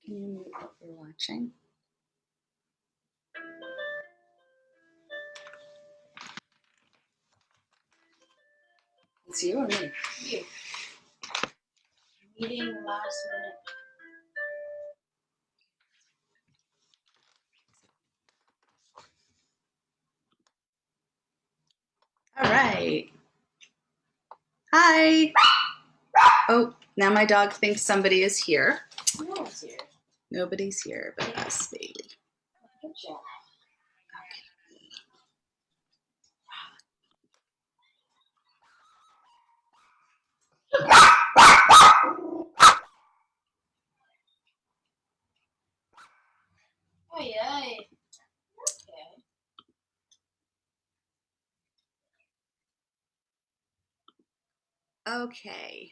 Can you mute what you're watching? It's you or me? You. Meeting last minute. All right. Hi. Oh, now my dog thinks somebody is here. No one's here. Nobody's here but us, baby. Good job. Ay, ay. Okay. Okay.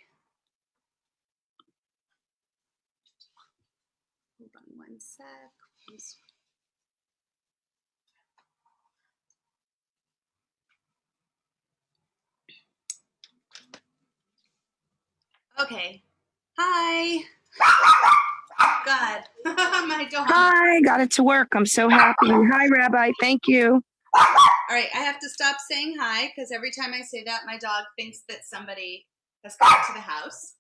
Hold on one sec. Please. Okay. Hi. God. My dog. Hi, got it to work. I'm so happy. Hi, Rabbi. Thank you. All right, I have to stop saying hi because every time I say that, my dog thinks that somebody has come to the house.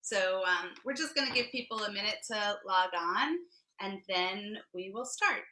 So we're just going to give people a minute to log on, and then we will start.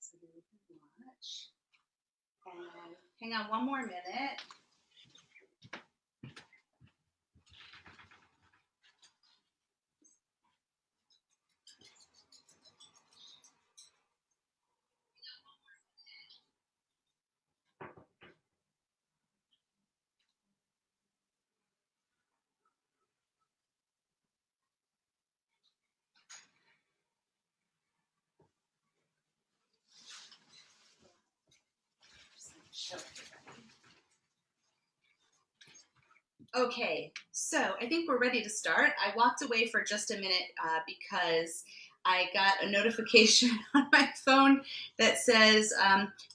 So you can watch. And hang on one more minute. Okay, so I think we're ready to start. I walked away for just a minute because I got a notification on my phone that says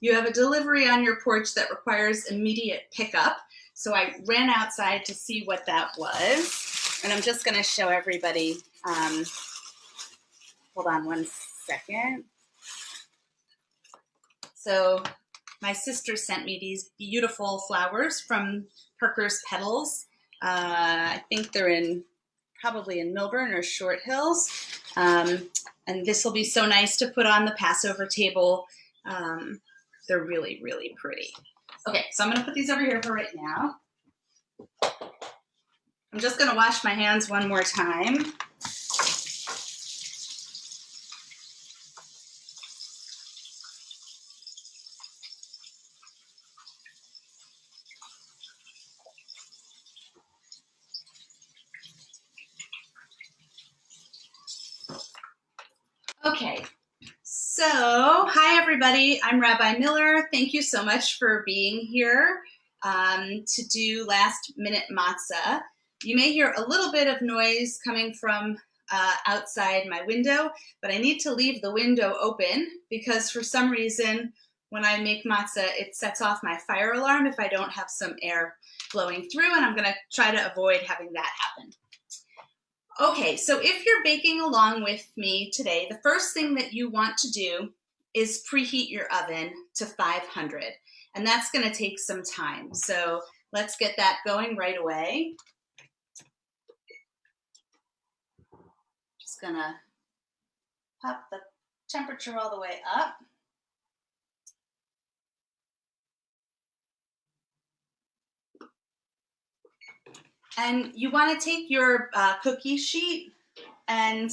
you have a delivery on your porch that requires immediate pickup. So I ran outside to see what that was, and I'm just going to show everybody. Hold on one second. So my sister sent me these beautiful flowers from Perker's Petals. I think they're probably in Milburn or Short Hills. And this will be so nice to put on the Passover table. They're really, really pretty. Okay, so I'm gonna put these over here for right now. I'm just gonna wash my hands one more time. Okay, so hi everybody, I'm Rabbi Miller. Thank you so much for being here to do last minute matzah. You may hear a little bit of noise coming from outside my window, but I need to leave the window open because for some reason when I make matzah, it sets off my fire alarm if I don't have some air blowing through, and I'm gonna try to avoid having that happen. Okay, so if you're baking along with me today, the first thing that you want to do is preheat your oven to 500, and that's going to take some time. So let's get that going right away. Just going to pop the temperature all the way up. And you want to take your cookie sheet, and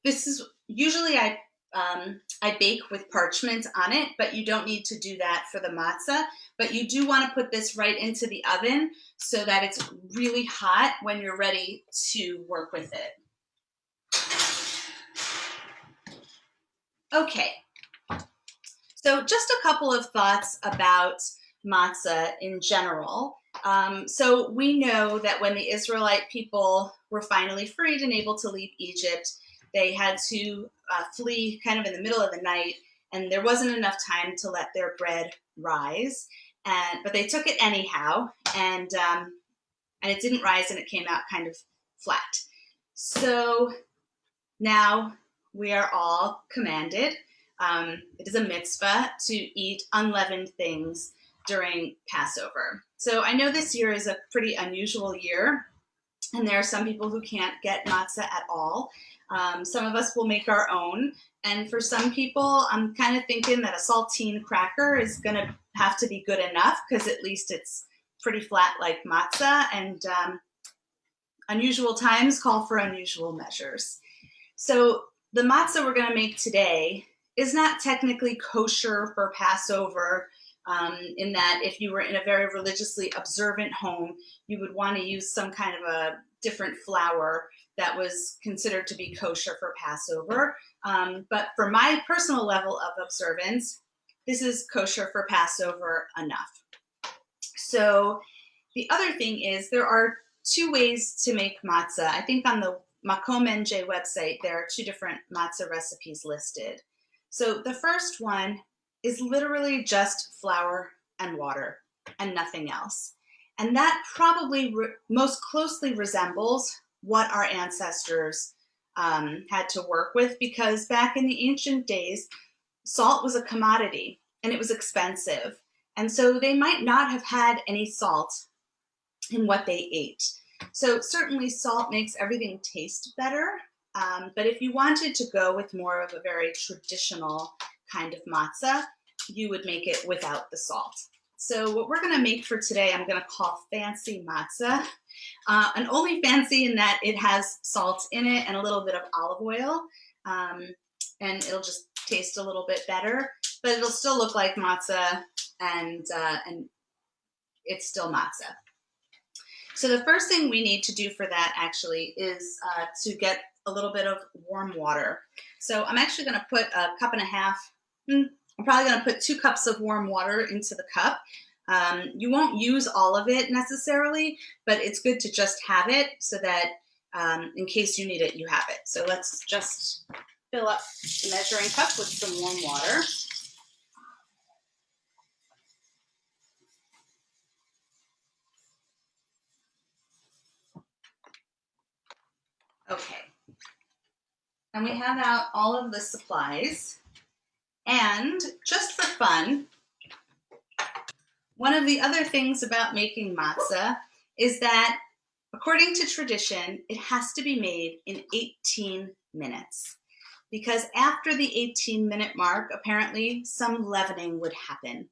this is usually I bake with parchment on it, but you don't need to do that for the matzah. But you do want to put this right into the oven so that it's really hot when you're ready to work with it. Okay, so just a couple of thoughts about matzah in general. So we know that when the Israelite people were finally freed and able to leave Egypt, they had to flee kind of in the middle of the night, and there wasn't enough time to let their bread rise. But they took it anyhow, and it didn't rise, and it came out kind of flat. So now we are all commanded. It is a mitzvah to eat unleavened things during Passover. So I know this year is a pretty unusual year, and there are some people who can't get matzah at all. Some of us will make our own, and for some people, I'm kind of thinking that a saltine cracker is going to have to be good enough, because at least it's pretty flat like matzah, and unusual times call for unusual measures. So the matzah we're going to make today is not technically kosher for Passover, in that if you were in a very religiously observant home, you would want to use some kind of a different flour that was considered to be kosher for Passover. But for my personal level of observance, this is kosher for Passover enough. So the other thing is there are two ways to make matzah. I think on the Makomnj website, there are two different matzah recipes listed. So the first one is literally just flour and water and nothing else. And that probably most closely resembles what our ancestors had to work with, because back in the ancient days, salt was a commodity and it was expensive. And so they might not have had any salt in what they ate. So certainly salt makes everything taste better. But if you wanted to go with more of a very traditional kind of matzah, you would make it without the salt. So what we're going to make for today, I'm going to call fancy matzah. And only fancy in that it has salt in it and a little bit of olive oil. And it'll just taste a little bit better, but it'll still look like matzah, and it's still matzah. So the first thing we need to do for that actually is to get a little bit of warm water. So I'm actually going to put a cup and a half, I'm probably going to put 2 cups of warm water into the cup. You won't use all of it necessarily, but it's good to just have it so that in case you need it, you have it. So let's just fill up the measuring cup with some warm water. Okay. And we have out all of the supplies. And just for fun, one of the other things about making matzah is that, according to tradition, it has to be made in 18 minutes. Because after the 18-minute mark, apparently some leavening would happen.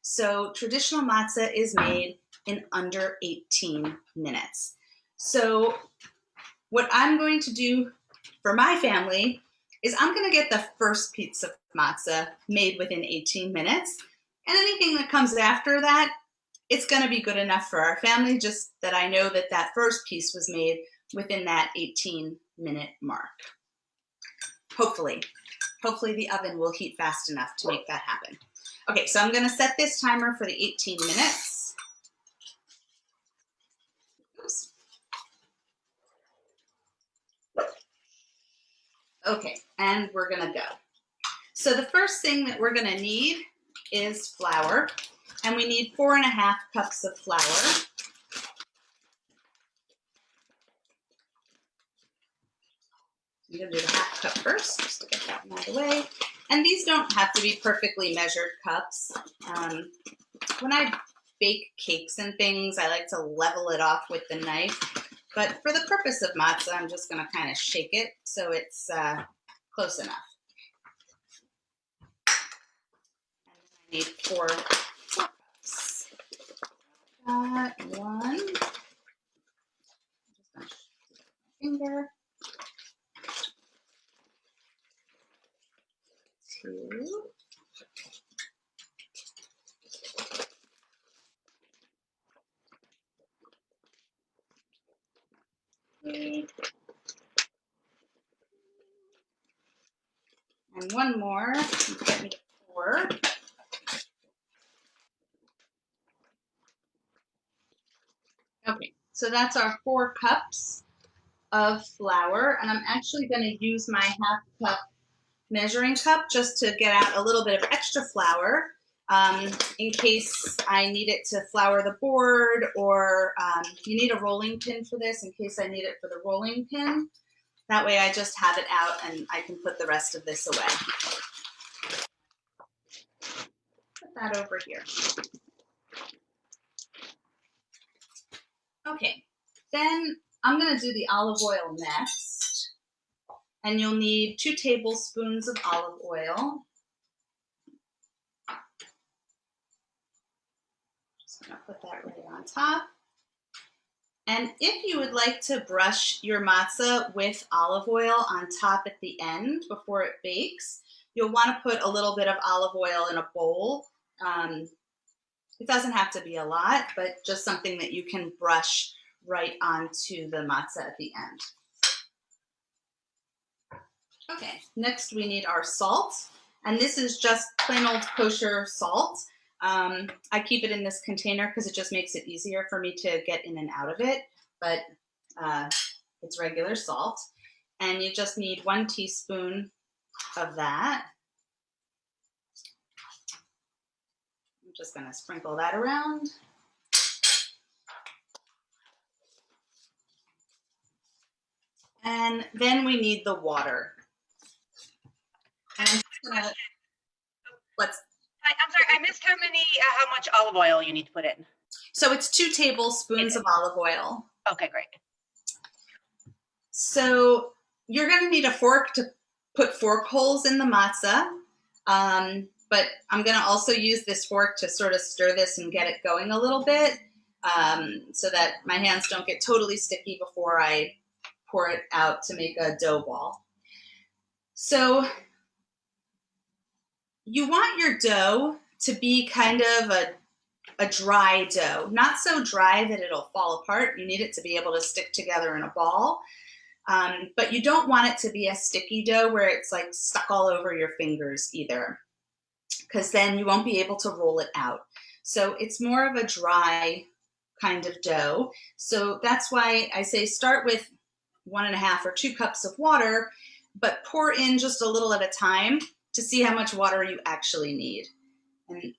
So traditional matzah is made in under 18 minutes. So what I'm going to do for my family is I'm going to get the first piece of matzah made within 18 minutes. And anything that comes after that, it's going to be good enough for our family, just that I know that that first piece was made within that 18-minute mark. Hopefully the oven will heat fast enough to make that happen. Okay, so I'm going to set this timer for the 18 minutes. Oops. Okay, and we're going to go. So the first thing that we're going to need is flour, and we need 4.5 cups of flour. I'm going to do the half cup first, just to get that one out of the way. And these don't have to be perfectly measured cups. When I bake cakes and things, I like to level it off with the knife. But for the purpose of matzah, I'm just going to kind of shake it so it's close enough. need 4 cups. Got 1. Just gonna finger. 2. 3. And 1 more. Get me 4. Okay, so that's our 4 cups of flour, and I'm actually going to use my half cup measuring cup just to get out a little bit of extra flour in case I need it to flour the board, or you need a rolling pin for this in case I need it for the rolling pin. That way I just have it out and I can put the rest of this away. Put that over here. Okay, then I'm going to do the olive oil next. And you'll need 2 tablespoons of olive oil. Just going to put that right on top. And if you would like to brush your matzah with olive oil on top at the end before it bakes, you'll want to put a little bit of olive oil in a bowl. It doesn't have to be a lot, but just something that you can brush right onto the matzah at the end. Okay, next we need our salt, and this is just plain old kosher salt. I keep it in this container because it just makes it easier for me to get in and out of it, but it's regular salt. And you just need 1 teaspoon of that. I'm just going to sprinkle that around. And then we need the water. And I'm just gonna, I'm sorry, I missed how much olive oil you need to put in. So it's 2 tablespoons of olive oil. Okay, great. So you're going to need a fork to put fork holes in the matzah, but I'm going to also use this fork to sort of stir this and get it going a little bit so that my hands don't get totally sticky before I pour it out to make a dough ball. So you want your dough to be kind of a dry dough, not so dry that it'll fall apart. You need it to be able to stick together in a ball, but you don't want it to be a sticky dough where it's like stuck all over your fingers either, because then you won't be able to roll it out. So it's more of a dry kind of dough. So that's why I say start with 1.5 or 2 cups of water, but pour in just a little at a time to see how much water you actually need. And it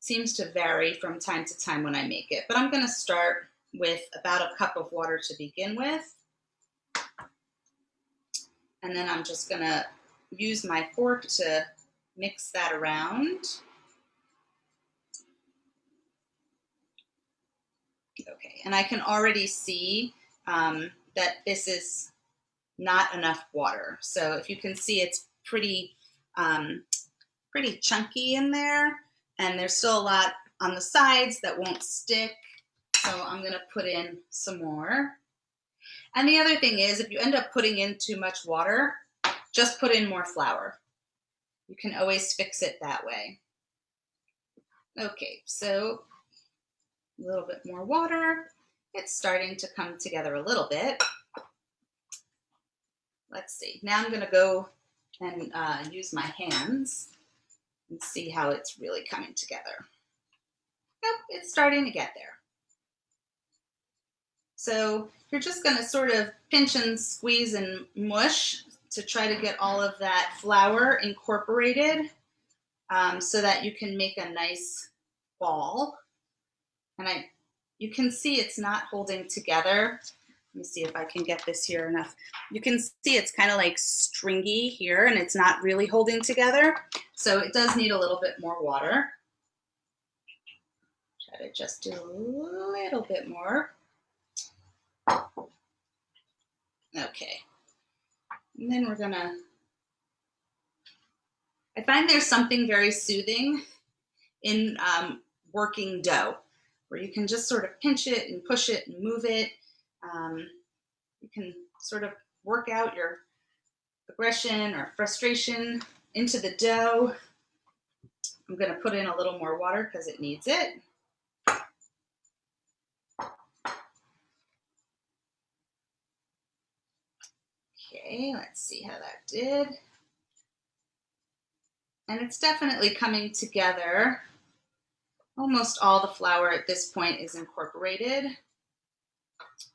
seems to vary from time to time when I make it, but I'm going to start with about 1 cup of water to begin with. And then I'm just going to use my fork to mix that around. Okay, and I can already see that this is not enough water. So if you can see, it's pretty chunky in there, and there's still a lot on the sides that won't stick. So I'm going to put in some more. And the other thing is, if you end up putting in too much water, just put in more flour. You can always fix it that way. Okay, so a little bit more water. It's starting to come together a little bit. Let's see. Now I'm going to go and use my hands and see how it's really coming together. Yep, it's starting to get there. So you're just going to sort of pinch and squeeze and mush to try to get all of that flour incorporated so that you can make a nice ball. And you can see it's not holding together. Let me see if I can get this here enough. You can see it's kind of like stringy here, and it's not really holding together. So it does need a little bit more water. Try to just do a little bit more. Okay. And then we're gonna, I find there's something very soothing in working dough, where you can just sort of pinch it and push it and move it. You can sort of work out your aggression or frustration into the dough. I'm going to put in a little more water because it needs it. Okay, let's see how that did. And it's definitely coming together. Almost all the flour at this point is incorporated. A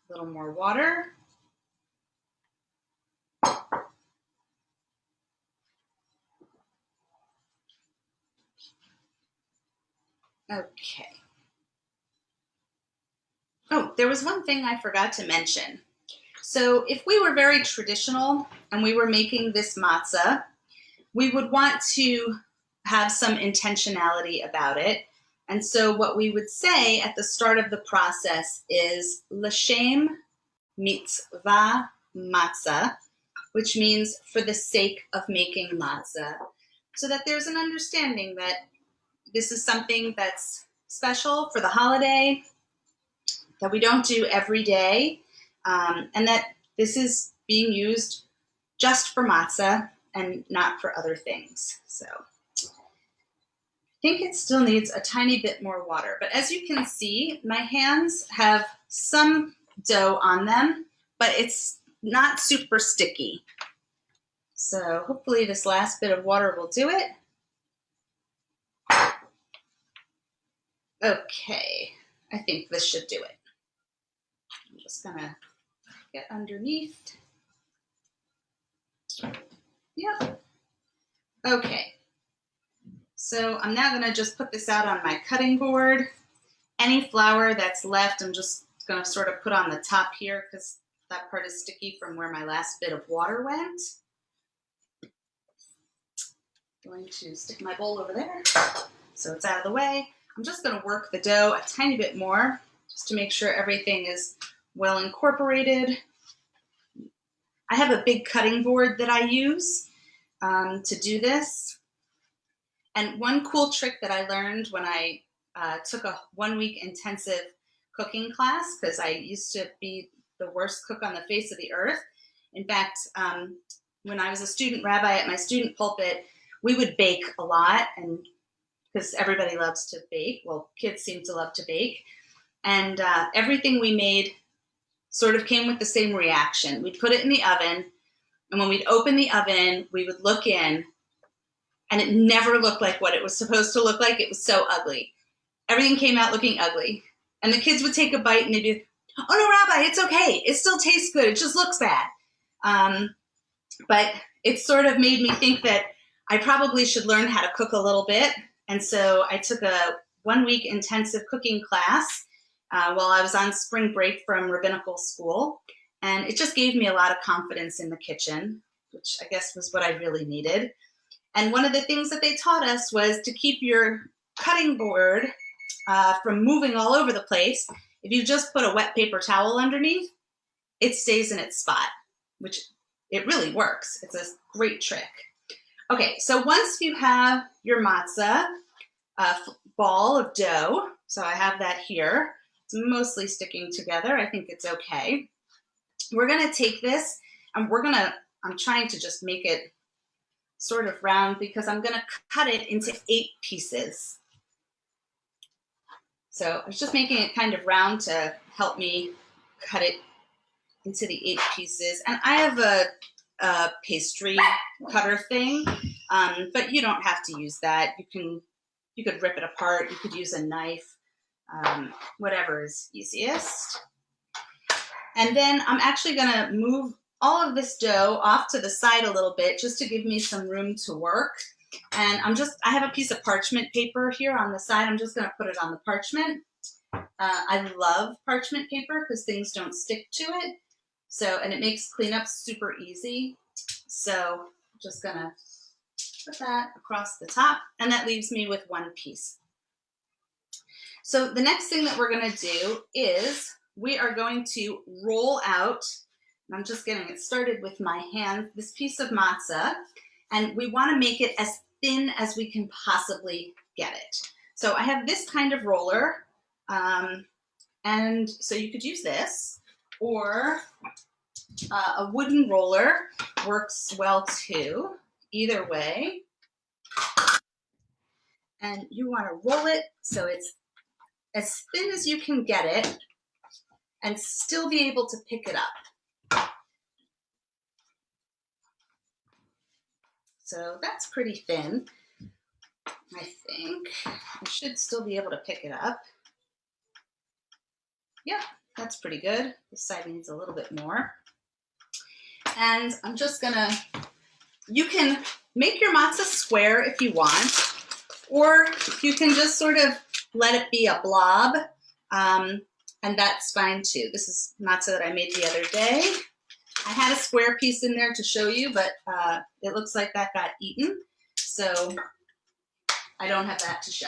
little more water. Okay. Oh, there was one thing I forgot to mention. So if we were very traditional and we were making this matzah, we would want to have some intentionality about it. And so what we would say at the start of the process is L'shem mitzvah matzah, which means for the sake of making matzah, so that there's an understanding that this is something that's special for the holiday, that we don't do every day, and that this is being used just for matzah and not for other things. So I think it still needs a tiny bit more water. But as you can see, my hands have some dough on them, but it's not super sticky. So hopefully this last bit of water will do it. Okay, I think this should do it. I'm just gonna get underneath. Yep. Okay. So I'm now gonna just put this out on my cutting board. Any flour that's left, I'm just gonna sort of put on the top here because that part is sticky from where my last bit of water went. Going to stick my bowl over there so it's out of the way. I'm just gonna work the dough a tiny bit more just to make sure everything is well incorporated. I have a big cutting board that I use to do this. And one cool trick that I learned when I took a 1-week intensive cooking class, because I used to be the worst cook on the face of the earth. In fact, when I was a student rabbi at my student pulpit, we would bake a lot, and because everybody loves to bake. Well, kids seem to love to bake. And everything we made sort of came with the same reaction. We'd put it in the oven, and when we'd open the oven, we would look in, and it never looked like what it was supposed to look like. It was so ugly. Everything came out looking ugly. And the kids would take a bite, and they'd be, oh no, Rabbi, it's okay. It still tastes good. It just looks bad. But it sort of made me think that I probably should learn how to cook a little bit. And so I took a 1-week intensive cooking class while I was on spring break from rabbinical school. And it just gave me a lot of confidence in the kitchen, which I guess was what I really needed. And one of the things that they taught us was to keep your cutting board from moving all over the place. If you just put a wet paper towel underneath, it stays in its spot, which it really works. It's a great trick. Okay, so once you have your matzah ball of dough, so I have that here. It's mostly sticking together. I think it's okay. We're gonna take this and I'm trying to just make it sort of round because I'm gonna cut it into 8 pieces. So I was just making it kind of round to help me cut it into the 8 pieces. And I have a pastry cutter thing, but you don't have to use that. You could rip it apart. You could use a knife, whatever is easiest. And then I'm actually gonna move all of this dough off to the side a little bit just to give me some room to work. And I have a piece of parchment paper here on the side. I'm just gonna put it on the parchment. I love parchment paper because things don't stick to it. And it makes cleanup super easy. So I'm just gonna put that across the top, and that leaves me with 1 piece. So the next thing that we're gonna do is we are going to roll out, and I'm just getting it started with my hand, this piece of matzah, and we wanna make it as thin as we can possibly get it. So I have this kind of roller, and so you could use this, or a wooden roller works well too. Either way. And you want to roll it so it's as thin as you can get it and still be able to pick it up. So that's pretty thin, I think. I should still be able to pick it up. Yeah, that's pretty good. This side needs a little bit more. And I'm just gonna, you can make your matzah square if you want, or you can just sort of let it be a blob, and that's fine too. This is matzah that I made the other day. I had a square piece in there to show you, but it looks like that got eaten, so I don't have that to show.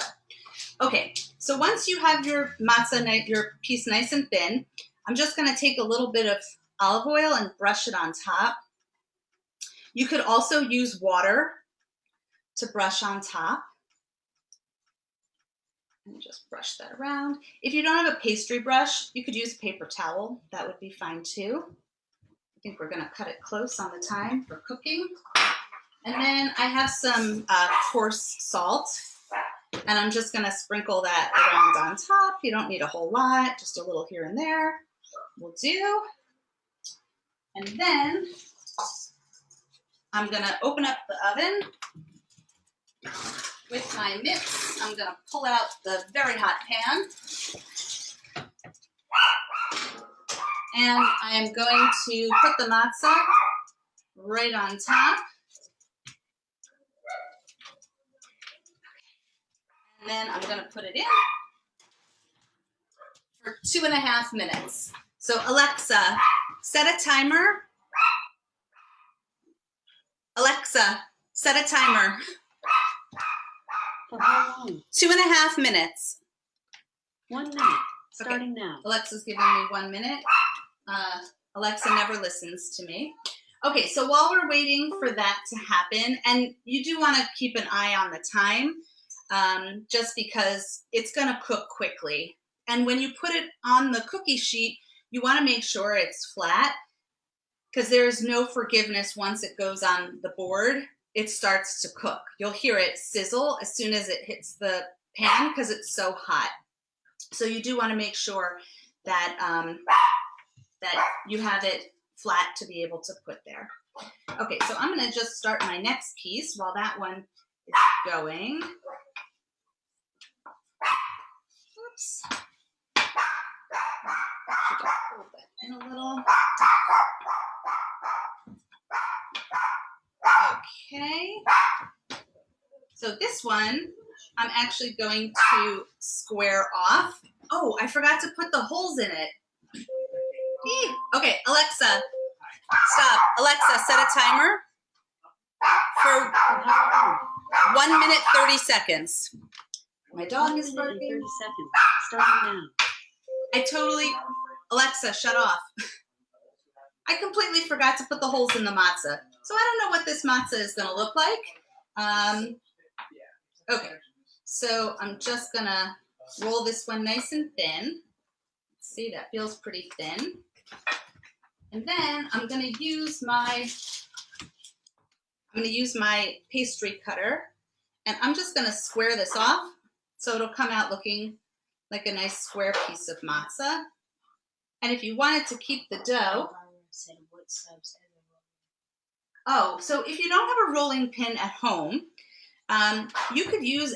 Okay, so once you have your matzah, your piece nice and thin, I'm just gonna take a little bit of olive oil and brush it on top. You could also use water to brush on top. And just brush that around. If you don't have a pastry brush, you could use a paper towel. That would be fine too. I think we're gonna cut it close on the time for cooking. And then I have some coarse salt, and I'm just gonna sprinkle that around on top. You don't need a whole lot, just a little here and there will do. And then I'm gonna open up the oven. With my mix, I'm gonna pull out the very hot pan. And I am going to put the matzah right on top. And then I'm gonna put it in for 2.5 minutes. So Alexa, set a timer. Alexa, set a timer. For how long? 2.5 minutes. 1 minute. Starting now. Alexa's giving me 1 minute. Alexa never listens to me. Okay, so while we're waiting for that to happen, and you do want to keep an eye on the time, just because it's going to cook quickly. And when you put it on the cookie sheet, you want to make sure it's flat, because there's no forgiveness once it goes on the board. It starts to cook. You'll hear it sizzle as soon as it hits the pan because it's so hot. So you do want to make sure that that you have it flat to be able to put there. Okay, so I'm going to just start my next piece while that one is going. Oops. Should I hold that in a little? Okay. So this one, I'm actually going to square off. Oh, I forgot to put the holes in it. Okay, Alexa, stop. Alexa, set a timer for 1 minute, 30 seconds. My dog is barking. 30 seconds. Starting now. Alexa, shut off. I completely forgot to put the holes in the matzah. So I don't know what this matzah is gonna look like. Okay, so I'm just gonna roll this one nice and thin. See, that feels pretty thin. And then I'm gonna use my pastry cutter, and I'm just gonna square this off so it'll come out looking like a nice square piece of matzah. And if you wanted to keep the dough, so if you don't have a rolling pin at home, you could use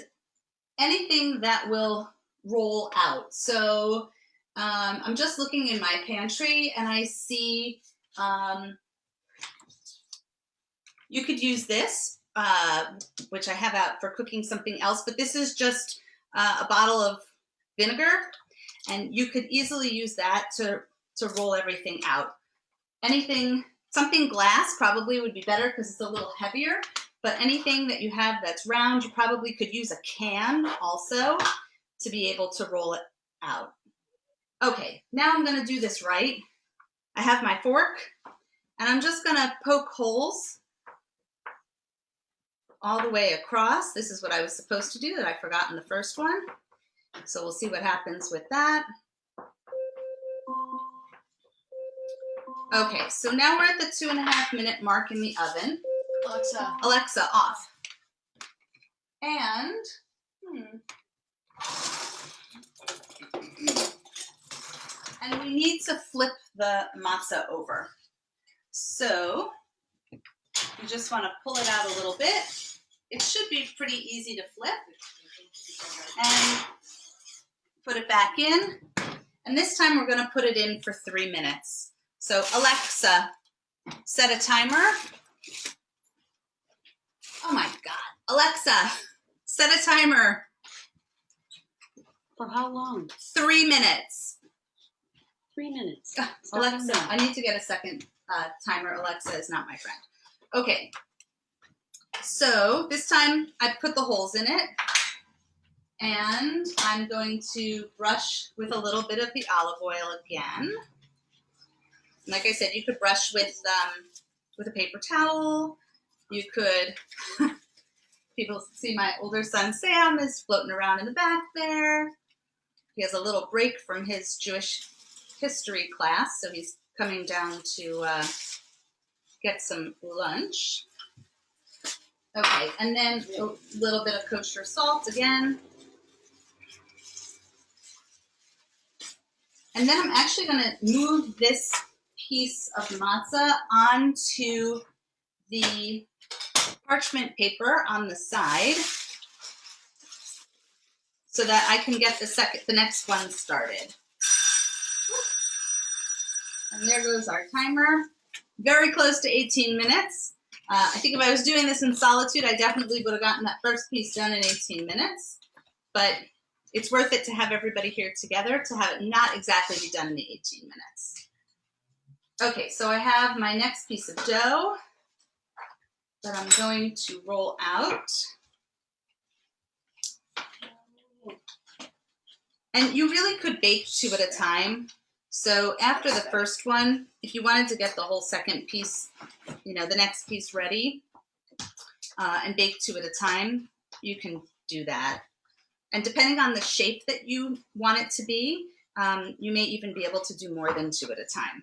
anything that will roll out. So I'm just looking in my pantry and I see you could use this, which I have out for cooking something else, but this is just a bottle of vinegar, and you could easily use that to roll everything out. Something glass probably would be better because it's a little heavier, but anything that you have that's round, you probably could use a can also to be able to roll it out. Okay, now I'm gonna do this right. I have my fork, and I'm just gonna poke holes all the way across. This is what I was supposed to do that I forgot in the first one. So we'll see what happens with that. Okay, so now we're at the 2.5-minute mark in the oven. Alexa, off. And, and we need to flip the matzah over. So you just want to pull it out a little bit. It should be pretty easy to flip. And put it back in. And this time we're going to put it in for 3 minutes. So Alexa, set a timer. Oh my God. Alexa, set a timer. For how long? 3 minutes. 3 minutes. Alexa, now. I need to get a second timer. Alexa is not my friend. Okay. So this time I put the holes in it. And I'm going to brush with a little bit of the olive oil again. Like I said, you could brush with a paper towel. You could, people see my older son Sam is floating around in the back there. He has a little break from his Jewish history class, so he's coming down to get some lunch. Okay, and then a little bit of kosher salt again. And then I'm actually going to move this piece of matzah onto the parchment paper on the side so that I can get the next one started. And there goes our timer. Very close to 18 minutes. I think if I was doing this in solitude, I definitely would have gotten that first piece done in 18 minutes. But it's worth it to have everybody here together to have it not exactly be done in the 18 minutes. Okay, so I have my next piece of dough that I'm going to roll out. And you really could bake 2 at a time. So after the first one, if you wanted to get the whole second piece, the next piece ready and bake 2 at a time, you can do that. And depending on the shape that you want it to be, you may even be able to do more than 2 at a time.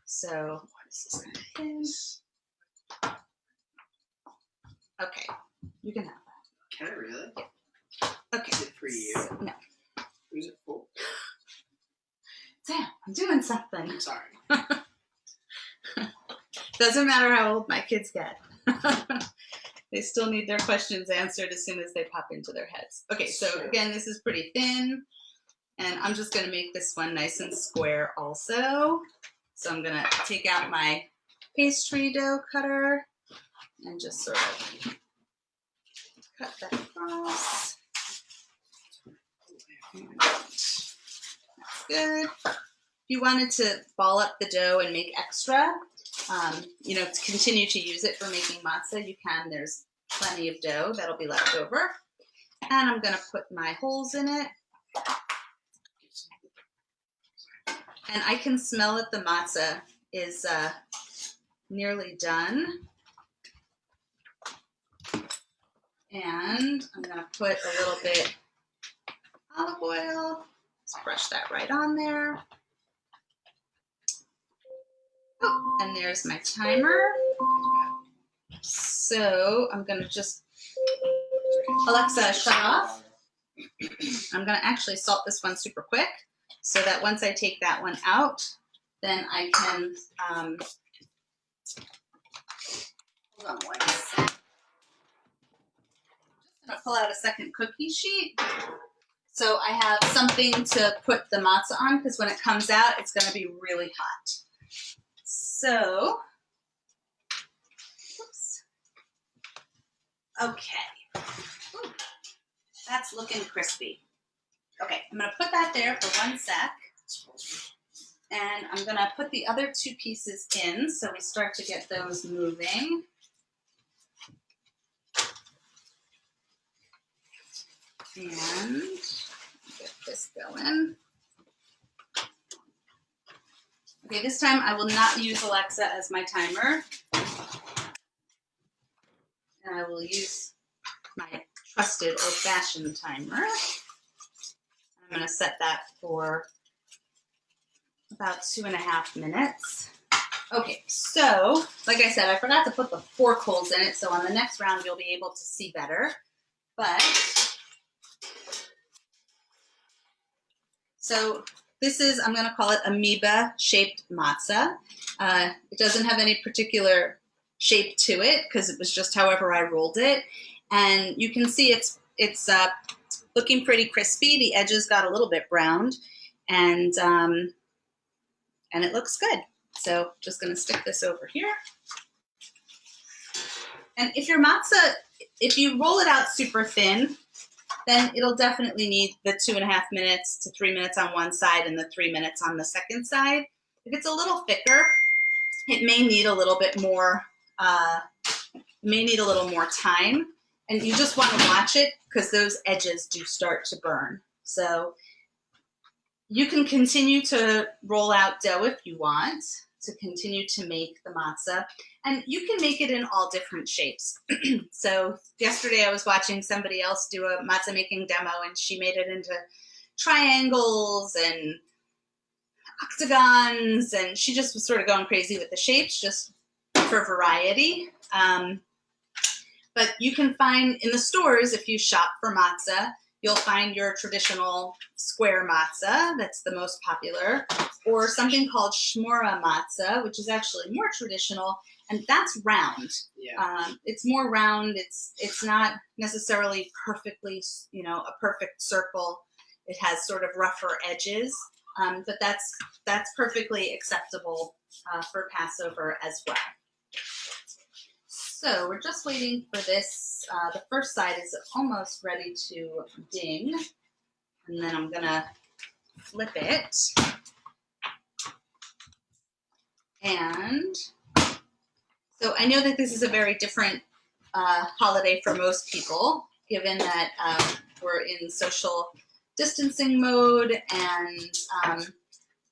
So, okay, you can have that. Can I really? Yeah. Okay. Is it for you? No. Who's it for? Sam, I'm doing something. I'm sorry. Doesn't matter how old my kids get. They still need their questions answered as soon as they pop into their heads. Okay, so again, this is pretty thin. And I'm just going to make this one nice and square also. So I'm going to take out my pastry dough cutter and just sort of cut that across. That's good. If you wanted to ball up the dough and make extra, to continue to use it for making matzah, you can. There's plenty of dough that'll be left over. And I'm going to put my holes in it. And I can smell that the matzah is nearly done. And I'm going to put a little bit olive oil. Just brush that right on there. Oh, and there's my timer. So I'm going to just, Alexa, shut off. I'm going to actually salt this one super quick so that once I take that one out, then I can, hold on one sec. I'm going to pull out a second cookie sheet. So I have something to put the matzah on because when it comes out, it's going to be really hot. So, oops. Okay. Ooh, that's looking crispy. Okay, I'm going to put that there for 1 sec. And I'm going to put the other 2 pieces in so we start to get those moving. And get this going. Okay, this time I will not use Alexa as my timer. And I will use my trusted old-fashioned timer. I'm going to set that for about 2.5 minutes. Okay, so like I said, I forgot to put the fork holes in it, so on the next round you'll be able to see better. But so this is, I'm going to call it amoeba-shaped matzah. It doesn't have any particular shape to it because it was just however I rolled it. And you can see it's looking pretty crispy. The edges got a little bit browned, and it looks good. So just going to stick this over here. And if your matzah, if you roll it out super thin, then it'll definitely need the 2.5 minutes to 3 minutes on one side and the 3 minutes on the second side. If it's a little thicker, it may need a little bit more, time. And you just want to watch it because those edges do start to burn. So you can continue to roll out dough if you want to continue to make the matzah. And you can make it in all different shapes. So yesterday I was watching somebody else do a matzah making demo, and she made it into triangles and octagons, and she just was sort of going crazy with the shapes just for variety. But you can find in the stores, if you shop for matzah, you'll find your traditional square matzah, that's the most popular, or something called shmura matzah, which is actually more traditional, and that's round. Yeah. It's more round. It's not necessarily perfectly, a perfect circle. It has sort of rougher edges, but that's perfectly acceptable for Passover as well. So we're just waiting for this. The first side is almost ready to ding. And then I'm gonna flip it. And so I know that this is a very different holiday for most people, given that we're in social distancing mode, and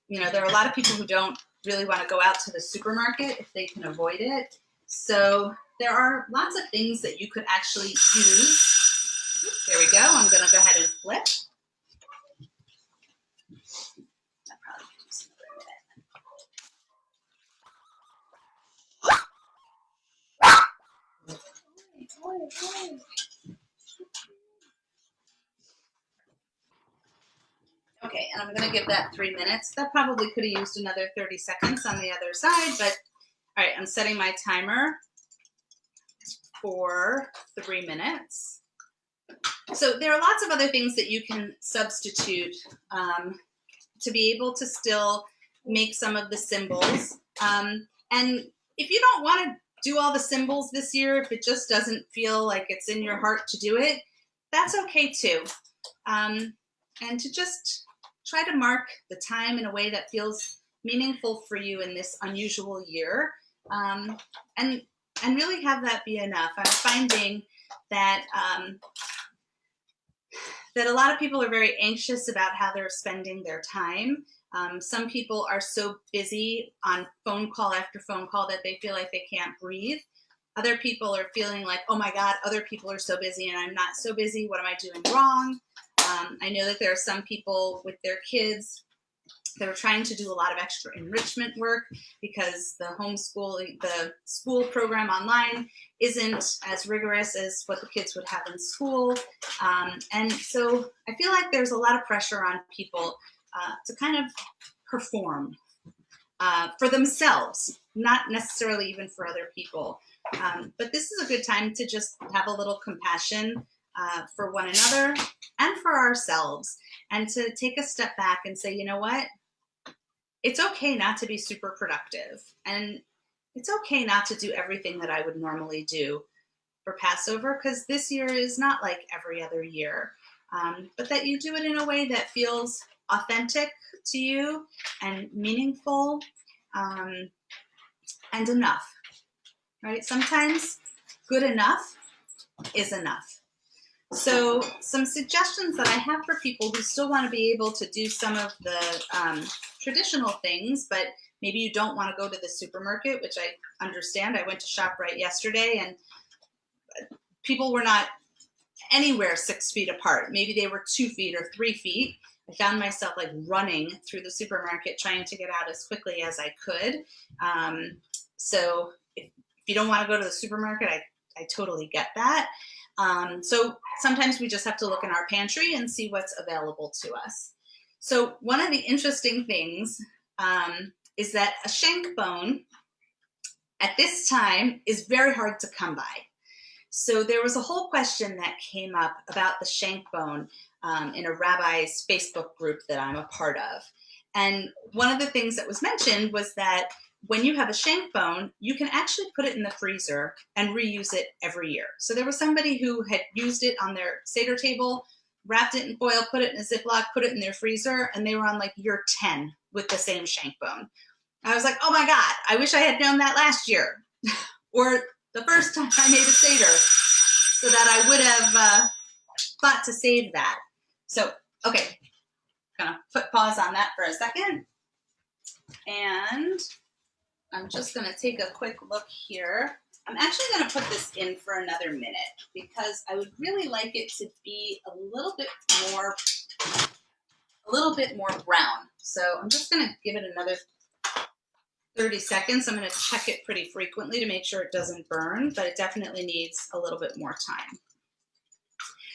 there are a lot of people who don't really want to go out to the supermarket if they can avoid it. So there are lots of things that you could actually use. Oops, there we go. I'm going to go ahead and flip. That probably takes a minute. Okay, and I'm going to give that 3 minutes. That probably could have used another 30 seconds on the other side, but all right, I'm setting my timer for 3 minutes. So there are lots of other things that you can substitute to be able to still make some of the symbols. And if you don't want to do all the symbols this year, if it just doesn't feel like it's in your heart to do it, that's okay too. And to just try to mark the time in a way that feels meaningful for you in this unusual year, and really have that be enough. I'm finding that that a lot of people are very anxious about how they're spending their time. Some people are so busy on phone call after phone call that they feel like they can't breathe. Other people are feeling like, oh my God, other people are so busy and I'm not so busy. What am I doing wrong? I know that there are some people with their kids that are trying to do a lot of extra enrichment work because the school program online isn't as rigorous as what the kids would have in school. And so I feel like there's a lot of pressure on people to kind of perform for themselves, not necessarily even for other people. But this is a good time to just have a little compassion for one another and for ourselves, and to take a step back and say, you know what? It's okay not to be super productive, and it's okay not to do everything that I would normally do for Passover, because this year is not like every other year, but that you do it in a way that feels authentic to you and meaningful, and enough, right? Sometimes good enough is enough. So some suggestions that I have for people who still want to be able to do some of the traditional things, but maybe you don't want to go to the supermarket, which I understand. I went to ShopRite yesterday, and people were not anywhere 6 feet apart. Maybe they were 2 feet or 3 feet. I found myself like running through the supermarket trying to get out as quickly as I could. So if you don't want to go to the supermarket, I totally get that. So sometimes we just have to look in our pantry and see what's available to us. So one of the interesting things is that a shank bone at this time is very hard to come by. So there was a whole question that came up about the shank bone in a rabbi's Facebook group that I'm a part of. And one of the things that was mentioned was that when you have a shank bone, you can actually put it in the freezer and reuse it every year. So there was somebody who had used it on their Seder table, wrapped it in foil, put it in a Ziploc, put it in their freezer, and they were on like year 10 with the same shank bone. I was like, oh my God, I wish I had known that last year or the first time I made a Seder, so that I would have thought to save that. So, okay, gonna put pause on that for a second. And I'm just gonna take a quick look here. I'm actually gonna put this in for another minute because I would really like it to be a little bit more brown. So I'm just gonna give it another 30 seconds. I'm going to check it pretty frequently to make sure it doesn't burn, but it definitely needs a little bit more time.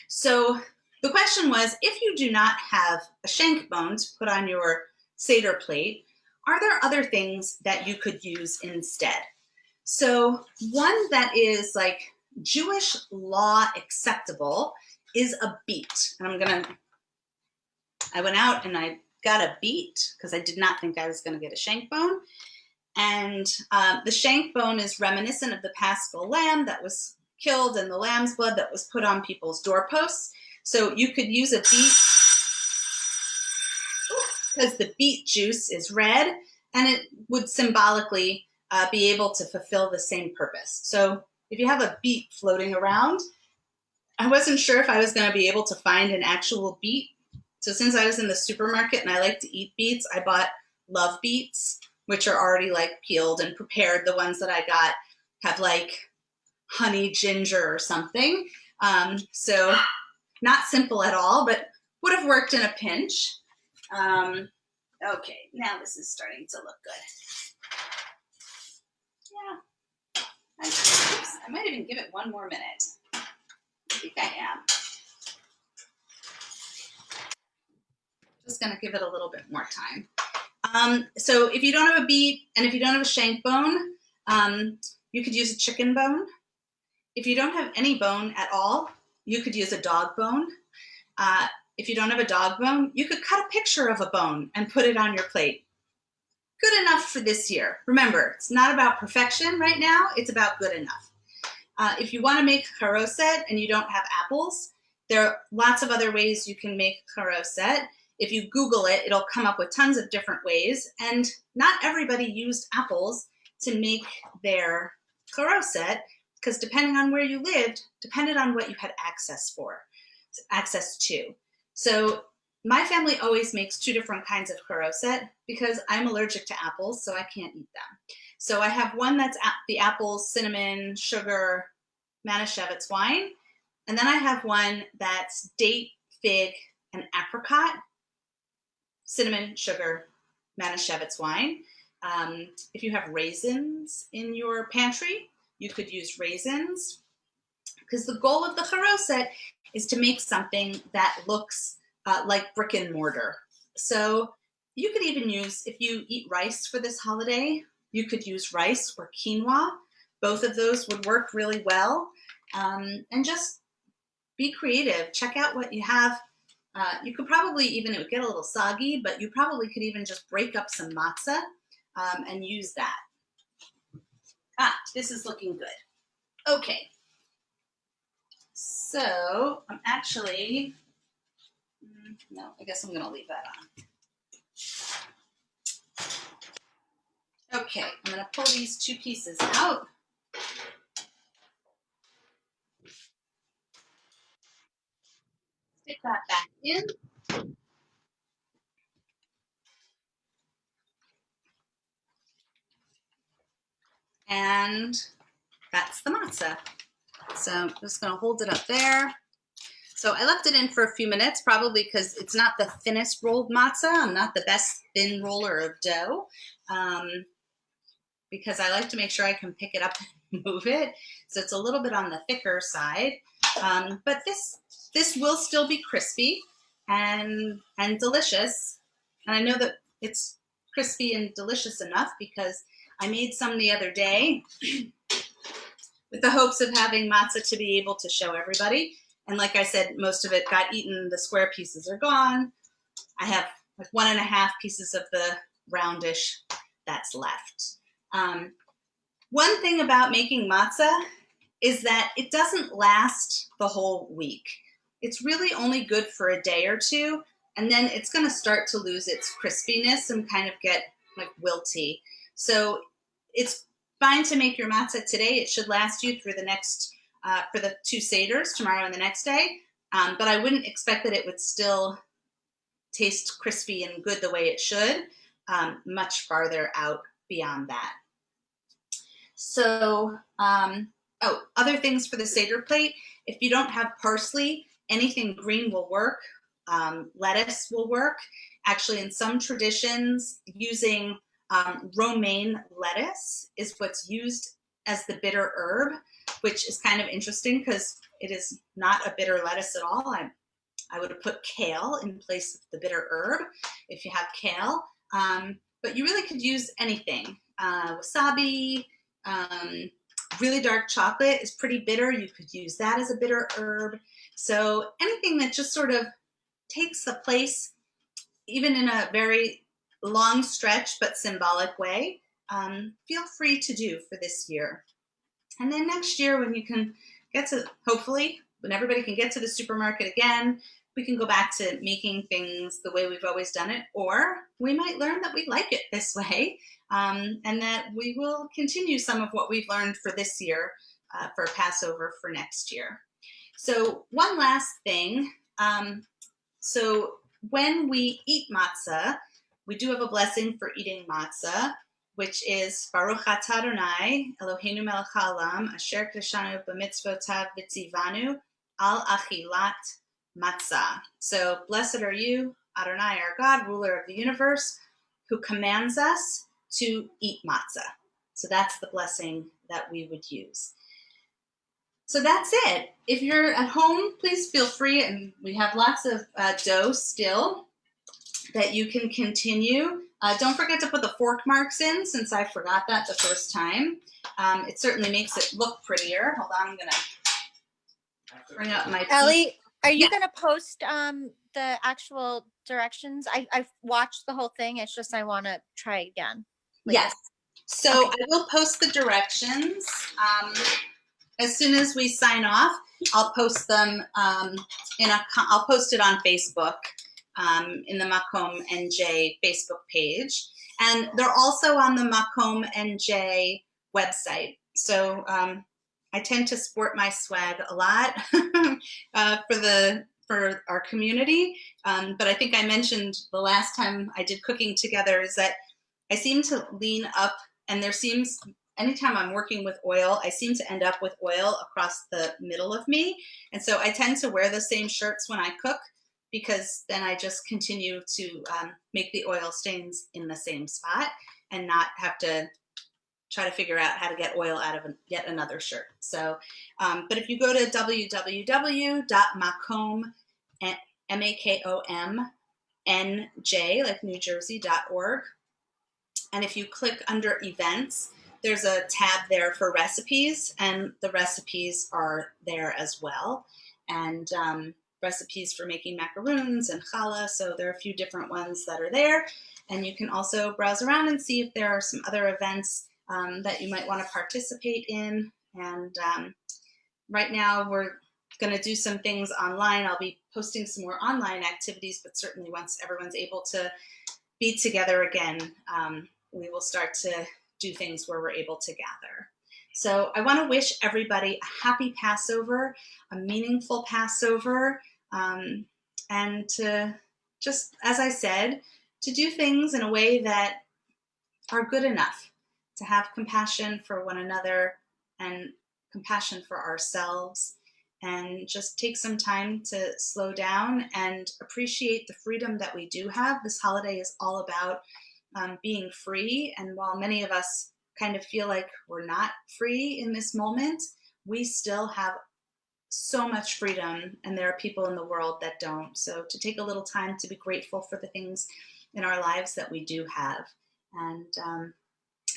So the question was, if you do not have a shank bone to put on your Seder plate, are there other things that you could use instead? So one that is like Jewish law acceptable is a beet. And I went out and I got a beet because I did not think I was going to get a shank bone. And the shank bone is reminiscent of the Paschal lamb that was killed and the lamb's blood that was put on people's doorposts. So you could use a beet because the beet juice is red and it would symbolically be able to fulfill the same purpose. So if you have a beet floating around, I wasn't sure if I was going to be able to find an actual beet. So since I was in the supermarket and I like to eat beets, I bought love beets, which are already like peeled and prepared. The ones that I got have like honey ginger or something. So not simple at all, but would have worked in a pinch. Okay, now this is starting to look good. Yeah. I might even give it one more minute. I think I am. Just gonna give it a little bit more time. So if you don't have a beet and if you don't have a shank bone, you could use a chicken bone. If you don't have any bone at all, you could use a dog bone. If you don't have a dog bone, you could cut a picture of a bone and put it on your plate. Good enough for this year. Remember, it's not about perfection right now, it's about good enough. If you want to make charoset and you don't have apples, there are lots of other ways you can make charoset. If you Google it, it'll come up with tons of different ways. And not everybody used apples to make their charoset because depending on where you lived, depended on what you had access to. So my family always makes 2 different kinds of charoset because I'm allergic to apples, so I can't eat them. So I have one that's the apples, cinnamon, sugar, Manischewitz wine. And then I have one that's date, fig, and apricot, cinnamon, sugar, Manischewitz wine. If you have raisins in your pantry, you could use raisins because the goal of the charoset is to make something that looks like brick and mortar. So you could even use, if you eat rice for this holiday, you could use rice or quinoa. Both of those would work really well. And just be creative. Check out what you have. You could probably even, it would get a little soggy, but you probably could even just break up some matzah and use that. This is looking good. Okay. So I'm actually, no, I guess I'm going to leave that on. Okay, I'm going to pull these 2 pieces out. Stick that back in. And that's the matzah. So I'm just going to hold it up there. So I left it in for a few minutes, probably because it's not the thinnest rolled matzah. I'm not the best thin roller of dough, because I like to make sure I can pick it up and move it. So it's a little bit on the thicker side, but this will still be crispy and delicious. And I know that it's crispy and delicious enough because I made some the other day with the hopes of having matzah to be able to show everybody. And like I said, most of it got eaten. The square pieces are gone. I have like 1.5 pieces of the roundish that's left. One thing about making matzah is that it doesn't last the whole week. It's really only good for a day or two, and then it's going to start to lose its crispiness and kind of get like wilty. So it's fine to make your matzah today. It should last you through the next, for the 2 seders, tomorrow and the next day. But I wouldn't expect that it would still taste crispy and good the way it should much farther out beyond that. So, other things for the Seder plate. If you don't have parsley, anything green will work. Lettuce will work. Actually, in some traditions, using romaine lettuce is what's used as the bitter herb, which is kind of interesting because it is not a bitter lettuce at all. I would have put kale in place of the bitter herb if you have kale. But you really could use anything. Wasabi, really dark chocolate is pretty bitter. You could use that as a bitter herb. So anything that just sort of takes the place, even in a very long stretch but symbolic way, feel free to do for this year. And then next year when you can get to, hopefully, when everybody can get to the supermarket again, we can go back to making things the way we've always done it, or we might learn that we like it this way, and that we will continue some of what we've learned for this year for Passover for next year. So one last thing. So when we eat matzah, we do have a blessing for eating matzah, which is Baruch atah Adonai Eloheinu melech haolam asher kidashanu b'mitzvotav v'tzivanu al achilat matzah. So blessed are you, Adonai, our God, ruler of the universe, who commands us to eat matzah. So that's the blessing that we would use. So that's it. If you're at home, please feel free, and we have lots of dough still that you can continue. Don't forget to put the fork marks in, since I forgot that the first time. It certainly makes it look prettier. Hold on, I'm going to bring up my piece. Ellie, are you Yeah. going to post the actual directions? I've watched the whole thing. It's just I want to try again. Yes. So I will post the directions. As soon as we sign off, I'll post them I'll post it on Facebook in the Makomnj Facebook page. And they're also on the Makomnj website. So I tend to sport my swag a lot for our community. But I think I mentioned the last time I did cooking together is that I seem to lean up, and anytime I'm working with oil, I seem to end up with oil across the middle of me. And so I tend to wear the same shirts when I cook, because then I just continue to make the oil stains in the same spot and not have to try to figure out how to get oil out of yet another shirt. So, but if you go to www.makomnj, like New Jersey.org, and if you click under events, there's a tab there for recipes, and the recipes are there as well. And recipes for making macaroons and challah, so there are a few different ones that are there. And you can also browse around and see if there are some other events that you might want to participate in. And right now we're going to do some things online. I'll be posting some more online activities, but certainly once everyone's able to be together again, we will start to do things where we're able to gather. So I want to wish everybody a happy Passover, a meaningful Passover, and to just, as I said, to do things in a way that are good enough, to have compassion for one another and compassion for ourselves, and just take some time to slow down and appreciate the freedom that we do have. This holiday is all about being free. And while many of us kind of feel like we're not free in this moment, we still have so much freedom, and there are people in the world that don't. So to take a little time to be grateful for the things in our lives that we do have. And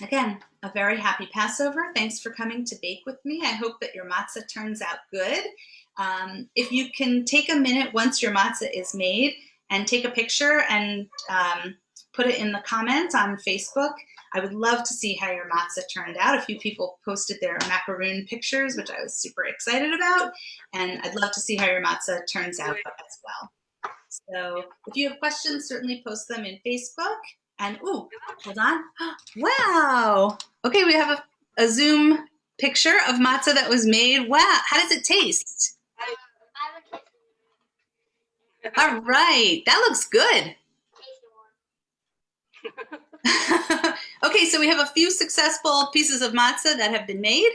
again, a very happy Passover. Thanks for coming to bake with me. I hope that your matzah turns out good. If you can take a minute once your matzah is made and take a picture and put it in the comments on Facebook. I would love to see how your matzah turned out. A few people posted their macaroon pictures, which I was super excited about. And I'd love to see how your matzah turns out as well. So if you have questions, certainly post them in Facebook. And, ooh, hold on. Wow. Okay, we have a Zoom picture of matzah that was made. Wow, how does it taste? All right, that looks good. Okay, so we have a few successful pieces of matzah that have been made.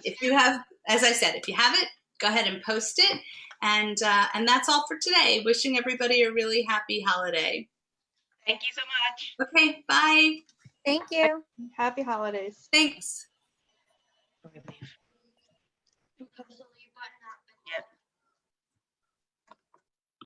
If you have, as I said, if you have it, go ahead and post it. And that's all for today. Wishing everybody a really happy holiday. Thank you so much. Okay, bye. Thank you. Happy holidays. Thanks. Bye.